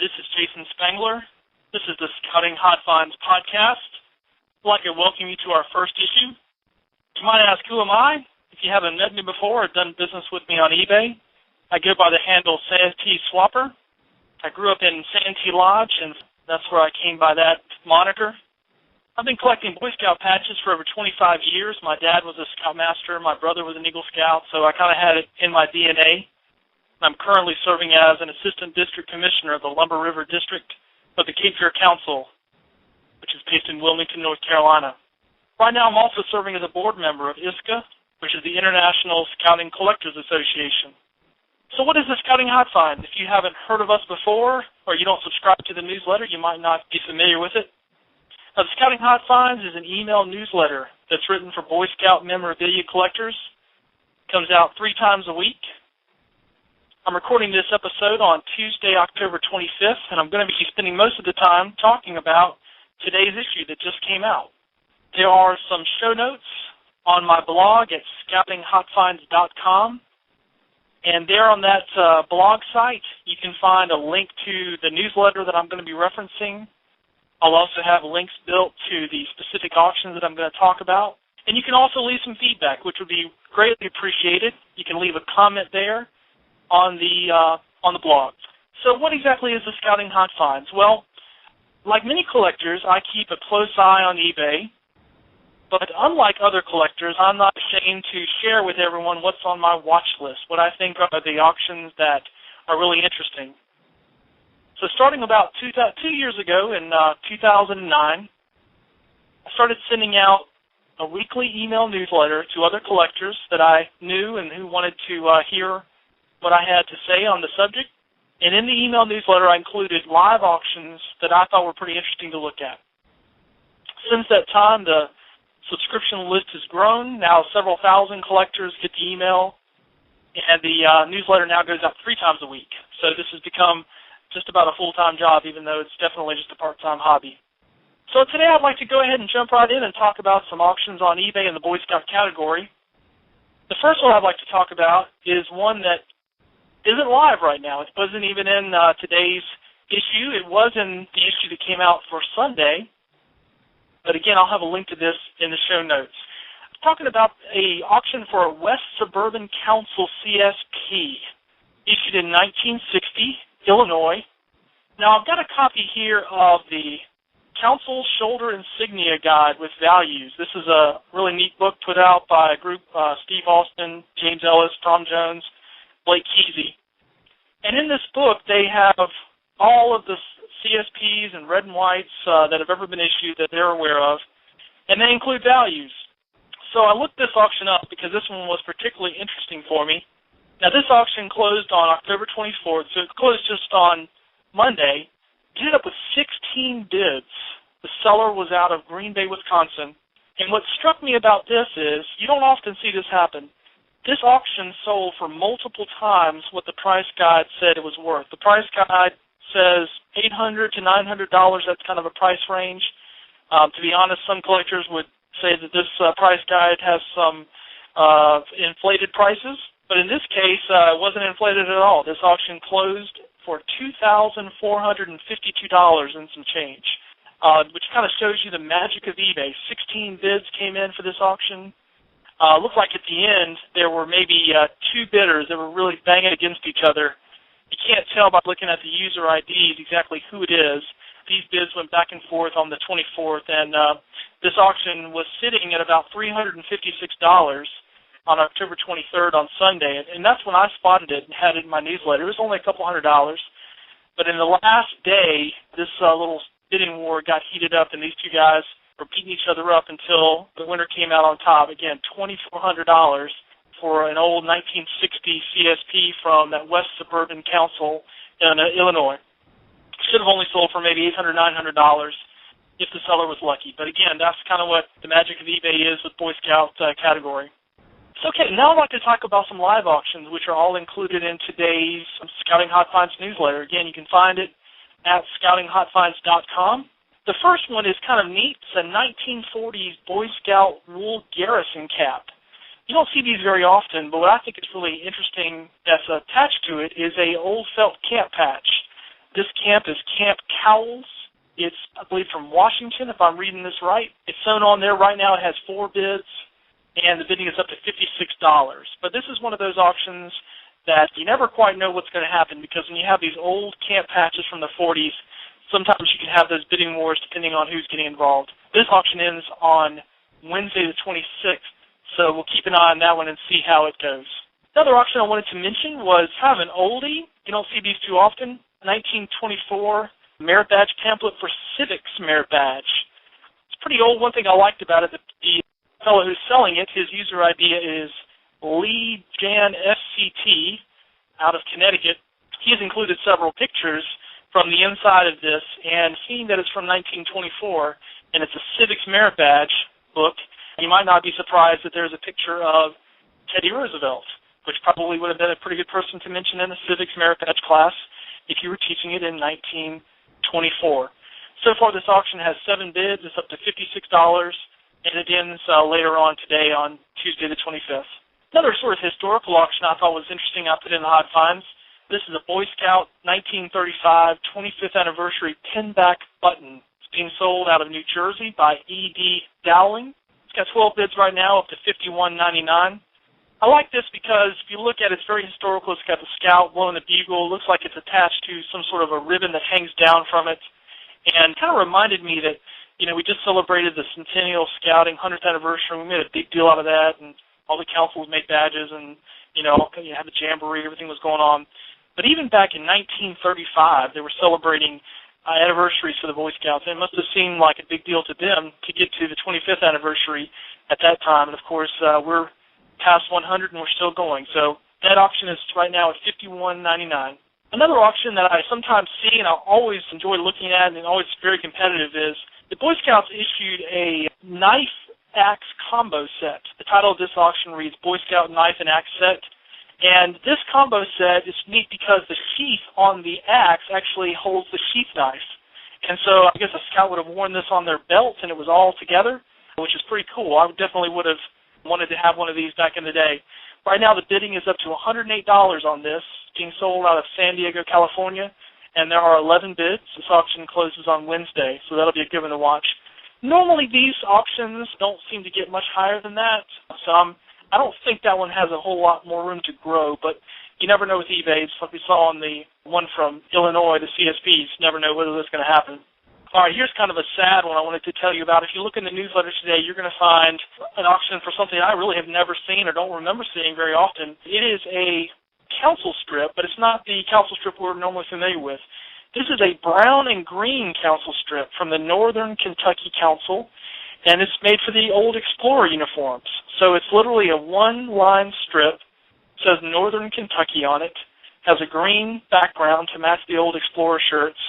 this is Jason Spangler. This is the Scouting Hot Finds podcast. I'd like to welcome you to our first issue. You might ask, who am I? If you haven't met me before or done business with me on eBay, I go by the handle SanteeSwapper. I grew up in Santee Lodge, and that's where I came by that moniker. I've been collecting Boy Scout patches for over 25 years. My dad was a Scoutmaster. My brother was an Eagle Scout, so I kind of had it in my DNA. I'm currently serving as an Assistant District Commissioner of the Lumber River District of the Cape Fear Council, which is based in Wilmington, North Carolina. Right now I'm also serving as a board member of ISCA, which is the International Scouting Collectors Association. So what is the Scouting Hot Find? If you haven't heard of us before or you don't subscribe to the newsletter, you might not be familiar with it. Now, the Scouting Hot Finds is an email newsletter that's written for Boy Scout memorabilia collectors. It comes out 3 times a week. I'm recording this episode on Tuesday, October 25th, and I'm going to be spending most of the time talking about today's issue that just came out. There are some show notes on my blog at scoutinghotfinds.com, and there on that blog site, you can find a link to the newsletter that I'm going to be referencing. I'll also have links built to the specific auctions that I'm going to talk about, and you can also leave some feedback, which would be greatly appreciated. You can leave a comment there on the blog. So what exactly is the Scouting Hot Finds? Well, like many collectors, I keep a close eye on eBay, but unlike other collectors, I'm not ashamed to share with everyone what's on my watch list, what I think are the auctions that are really interesting. So starting about 2 years ago in 2009, I started sending out a weekly email newsletter to other collectors that I knew and who wanted to hear what I had to say on the subject. And in the email newsletter, I included live auctions that I thought were pretty interesting to look at. Since that time, the subscription list has grown. Now several thousand collectors get the email, and the newsletter now goes out 3 times a week. So this has become just about a full-time job, even though it's definitely just a part-time hobby. So today I'd like to go ahead and jump right in and talk about some auctions on eBay in the Boy Scout category. The first one I'd like to talk about is one that isn't live right now. It wasn't even in today's issue. It was in the issue that came out for Sunday. But again, I'll have a link to this in the show notes. I'm talking about an auction for a West Suburban Council CSP, issued in 1960, Illinois. Now, I've got a copy here of the Council Shoulder Insignia Guide with Values. This is a really neat book put out by a group, Steve Austin, James Ellis, Tom Jones, Blake Kesey. And in this book, they have all of the CSPs and red and whites that have ever been issued that they're aware of, and they include values. So I looked this auction up because this one was particularly interesting for me. Now, this auction closed on October 24th, so it closed just on Monday. It ended up with 16 bids. The seller was out of Green Bay, Wisconsin. And what struck me about this is you don't often see this happen. This auction sold for multiple times what the price guide said it was worth. The price guide says $800 to $900. That's kind of a price range. To be honest, some collectors would say that this price guide has some inflated prices. But in this case, it wasn't inflated at all. This auction closed for $2,452 and some change, which kind of shows you the magic of eBay. 16 bids came in for this auction. Looked like at the end there were maybe 2 bidders that were really banging against each other. You can't tell by looking at the user IDs exactly who it is. These bids went back and forth on the 24th, and this auction was sitting at about $356 on October 23rd on Sunday, and that's when I spotted it and had it in my newsletter. It was only a couple $100, but in the last day, this little bidding war got heated up, and these 2 guys were beating each other up until the winner came out on top. Again, $2,400 for an old 1960 CSP from that West Suburban Council in Illinois. Should have only sold for maybe $800, $900 if the seller was lucky. But again, that's kind of what the magic of eBay is with Boy Scout category. So, okay, now I'd like to talk about some live auctions, which are all included in today's Scouting Hot Finds newsletter. Again, you can find it at scoutinghotfinds.com. The first one is kind of neat. It's a 1940s Boy Scout wool garrison cap. You don't see these very often, but what I think is really interesting that's attached to it is a old felt camp patch. This camp is Camp Cowles. It's, I believe, from Washington, if I'm reading this right. It's shown on there right now. It has 4 bids, and the bidding is up to $56. But this is one of those auctions that you never quite know what's going to happen, because when you have these old camp patches from the 40s, sometimes you can have those bidding wars depending on who's getting involved. This auction ends on Wednesday the 26th, so we'll keep an eye on that one and see how it goes. Another auction I wanted to mention was kind of an oldie. You don't see these too often. 1924 merit badge pamphlet for Civics merit badge. It's pretty old. One thing I liked about it, the fellow who's selling it, his user ID is Lee Jan FCT out of Connecticut. He has included several pictures from the inside of this, and seeing that it's from 1924 and it's a Civics merit badge book, you might not be surprised that there's a picture of Teddy Roosevelt, which probably would have been a pretty good person to mention in the Civics merit badge class if you were teaching it in 1924. So far, this auction has 7 bids. It's up to $56, and it ends later on today on Tuesday the 25th. Another sort of historical auction I thought was interesting I put in the Hot Finds. This is a Boy Scout 1935 25th anniversary pinback button. It's being sold out of New Jersey by E.D. Dowling. It's got 12 bids right now, up to $51.99. I like this because if you look at it, it's very historical. It's got the scout blowing the bugle. It looks like it's attached to some sort of a ribbon that hangs down from it, and kind of reminded me that, you know, we just celebrated the Centennial Scouting 100th anniversary. We made a big deal out of that, and all the councils made badges, and, you know, you had the jamboree, everything was going on. But even back in 1935, they were celebrating anniversaries for the Boy Scouts, and it must have seemed like a big deal to them to get to the 25th anniversary at that time. And, of course, we're past 100 and we're still going. So that auction is right now at $51.99. Another auction that I sometimes see and I always enjoy looking at and always very competitive is the Boy Scouts issued a knife axe combo set. The title of this auction reads Boy Scout Knife and Axe Set. And this combo set is neat because the sheath on the axe actually holds the sheath knife. And so I guess a scout would have worn this on their belt and it was all together, which is pretty cool. I definitely would have wanted to have one of these back in the day. Right now the bidding is up to $108 on this, being sold out of San Diego, California, and there are 11 bids. This auction closes on Wednesday, so that'll be a good one to watch. Normally these auctions don't seem to get much higher than that, so I don't think that one has a whole lot more room to grow, but you never know with eBay. It's like we saw on the one from Illinois, the CSPs. Never know whether that's going to happen. All right, here's kind of a sad one I wanted to tell you about. If you look in the newsletter today, you're going to find an auction for something I really have never seen or don't remember seeing very often. It is a council strip, but it's not the council strip we're normally familiar with. This is a brown and green council strip from the Northern Kentucky Council, and it's made for the old Explorer uniforms. So it's literally a one-line strip. It says Northern Kentucky on it, has a green background to match the old Explorer shirts,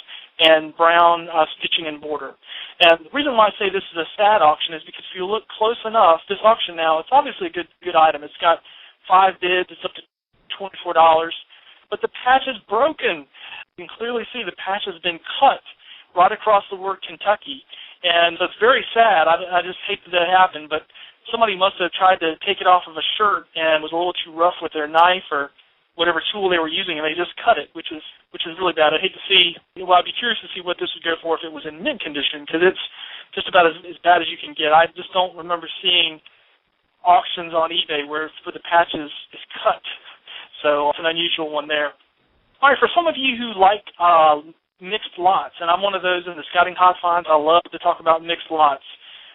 and brown stitching and border. And the reason why I say this is a sad auction is because if you look close enough, this auction now, it's obviously a good item. It's got 5 bids. It's up to $24. But the patch is broken. You can clearly see the patch has been cut right across the word Kentucky. And so it's very sad. I just hate that that happened. But somebody must have tried to take it off of a shirt and was a little too rough with their knife or whatever tool they were using, and they just cut it, which is really bad. I'd hate to see, well, I'd be curious to see what this would go for if it was in mint condition, because it's just about as bad as you can get. I just don't remember seeing auctions on eBay where the patch is cut. So it's an unusual one there. All right, for some of you who like mixed lots, and I'm one of those in the Scouting Hot Finds, I love to talk about mixed lots.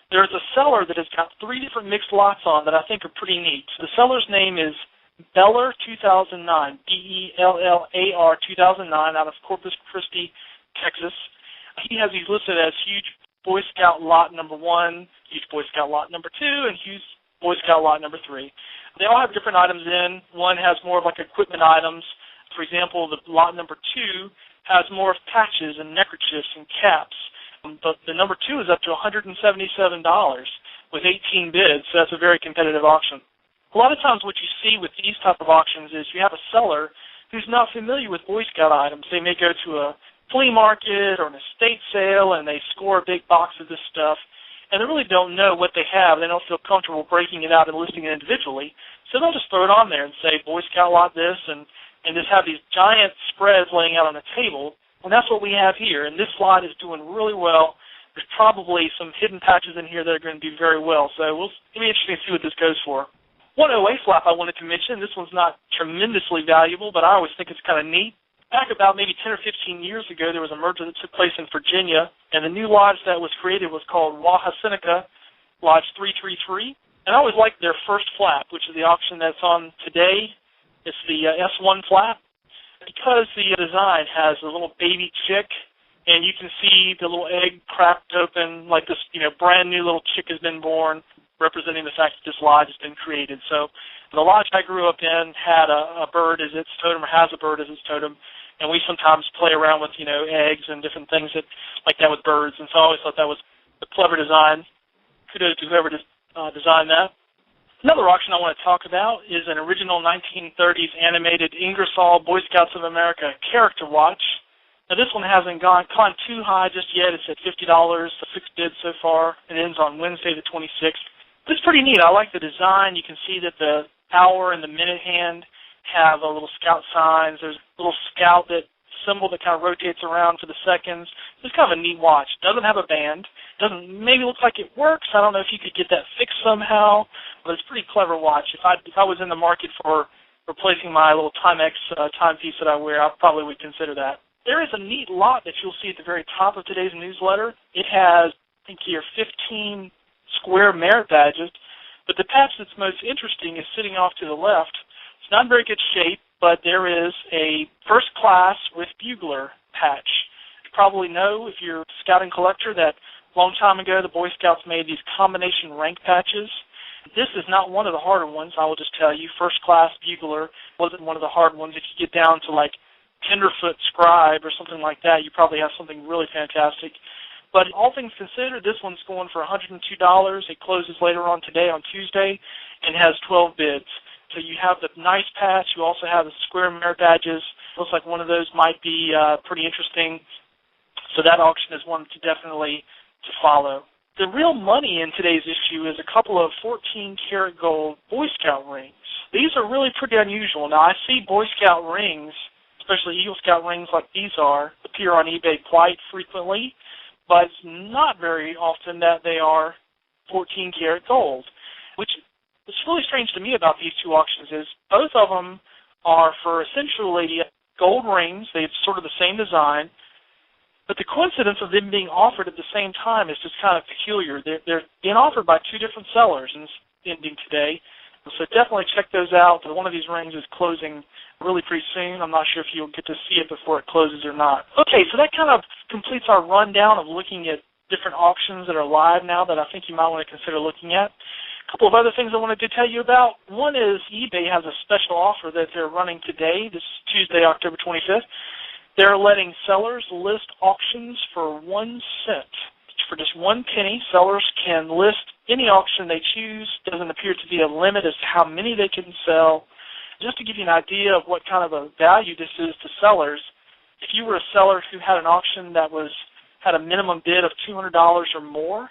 There's a seller that has got 3 different mixed lots on that I think are pretty neat. The seller's name is Beller 2009, Bellar 2009, out of Corpus Christi, Texas. He has these listed as huge Boy Scout lot number 1, huge Boy Scout lot number 2, and huge Boy Scout lot number 3. They all have different items in. One has more of like equipment items. For example, the lot number 2 has more of patches and neckerchiefs and caps. But the number 2 is up to $177 with 18 bids, so that's a very competitive auction. A lot of times what you see with these type of auctions is you have a seller who's not familiar with Boy Scout items. They may go to a flea market or an estate sale and they score a big box of this stuff, and they really don't know what they have. They don't feel comfortable breaking it out and listing it individually, so they'll just throw it on there and say Boy Scout lot this and just have these giant spreads laying out on the table. A And that's what we have here. And this slide is doing really well. There's probably some hidden patches in here that are going to do very well. So it'll be interesting to see what this goes for. One OA flap I wanted to mention. This one's not tremendously valuable, but I always think it's kind of neat. Back about maybe 10 or 15 years ago, there was a merger that took place in Virginia, and the new lodge that was created was called Waha Seneca Lodge 333. And I always liked their first flap, which is the auction that's on today. It's the S1 flap. Because the design has a little baby chick, and you can see the little egg cracked open, like this, brand new little chick has been born, representing the fact that this lodge has been created. So the lodge I grew up in had a bird as its totem, or has a bird as its totem, and we sometimes play around with, eggs and different things like that with birds. And so I always thought that was a clever design. Kudos to whoever designed that. Another auction I want to talk about is an original 1930s animated Ingersoll Boy Scouts of America character watch. Now, this one hasn't gone too high just yet. It's at $50, 6 bids so far. It ends on Wednesday the 26th. It's pretty neat. I like the design. You can see that the hour and the minute hand have a little scout signs. There's a little scout symbol that kind of rotates around for the seconds. It's kind of a neat watch. Doesn't have a band. Doesn't maybe look like it works. I don't know if you could get that fixed somehow, but it's a pretty clever watch. If I was in the market for replacing my little Timex timepiece that I wear, I probably would consider that. There is a neat lot that you'll see at the very top of today's newsletter. It has, I think here, 15 square merit badges, but the patch that's most interesting is sitting off to the left. It's not in very good shape, but there is a first class with bugler patch. You probably know, if you're a scouting collector, that a long time ago the Boy Scouts made these combination rank patches. This is not one of the harder ones, I will just tell you. First class bugler wasn't one of the hard ones. If you get down to like tenderfoot scribe or something like that, you probably have something really fantastic. But all things considered, this one's going for $102. It closes later on today on Tuesday and has 12 bids. So you have the nice patch. You also have the square merit badges. Looks like one of those might be pretty interesting. So that auction is one to definitely to follow. The real money in today's issue is a couple of 14-karat gold Boy Scout rings. These are really pretty unusual. Now, I see Boy Scout rings, especially Eagle Scout rings like these appear on eBay quite frequently, but it's not very often that they are 14-karat gold, which what's really strange to me about these two auctions is both of them are for essentially gold rings. They've sort of the same design, but the coincidence of them being offered at the same time is just kind of peculiar. They're being offered by two different sellers and ending today, so definitely check those out. One of these rings is closing really pretty soon. I'm not sure if you'll get to see it before it closes or not. Okay, so that kind of completes our rundown of looking at different auctions that are live now that I think you might want to consider looking at. A couple of other things I wanted to tell you about. One is eBay has a special offer that they're running today, this Tuesday, October 25th. They're letting sellers list auctions for 1 cent. For just 1 penny, sellers can list any auction they choose. Doesn't appear to be a limit as to how many they can sell. Just to give you an idea of what kind of a value this is to sellers, if you were a seller who had an auction that had a minimum bid of $200 or more,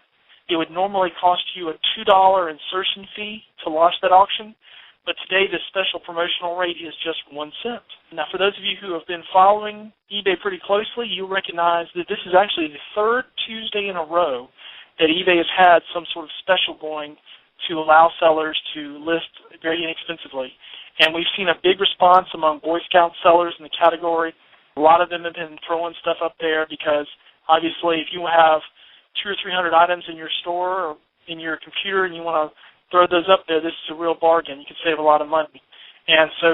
it would normally cost you a $2 insertion fee to launch that auction. But today, the special promotional rate is just 1 cent. Now, for those of you who have been following eBay pretty closely, you'll recognize that this is actually the third Tuesday in a row that eBay has had some sort of special going to allow sellers to list very inexpensively. And we've seen a big response among Boy Scout sellers in the category. A lot of them have been throwing stuff up there because, obviously, if you have 200 or 300 items in your store or in your computer and you want to throw those up there, this is a real bargain. You can save a lot of money. And so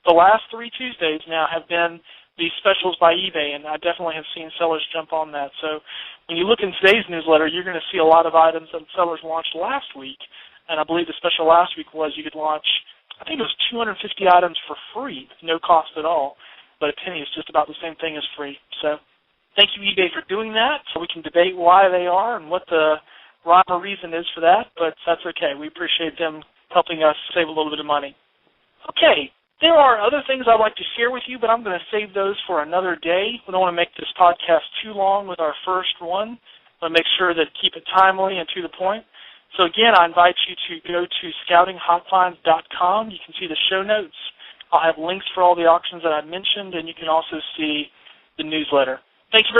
the last 3 Tuesdays now have been these specials by eBay, and I definitely have seen sellers jump on that. So when you look in today's newsletter, you're going to see a lot of items that sellers launched last week. And I believe the special last week was you could launch, I think it was 250 items for free, no cost at all. But a penny is just about the same thing as free. So thank you, eBay, for doing that. So we can debate why they are and what the rhyme or reason is for that, but that's okay. We appreciate them helping us save a little bit of money. Okay, there are other things I'd like to share with you, but I'm going to save those for another day. We don't want to make this podcast too long with our first one. I want to make sure that keep it timely and to the point. So again, I invite you to go to scoutinghotfinds.com. You can see the show notes. I'll have links for all the auctions that I mentioned, and you can also see the newsletter. Thank you very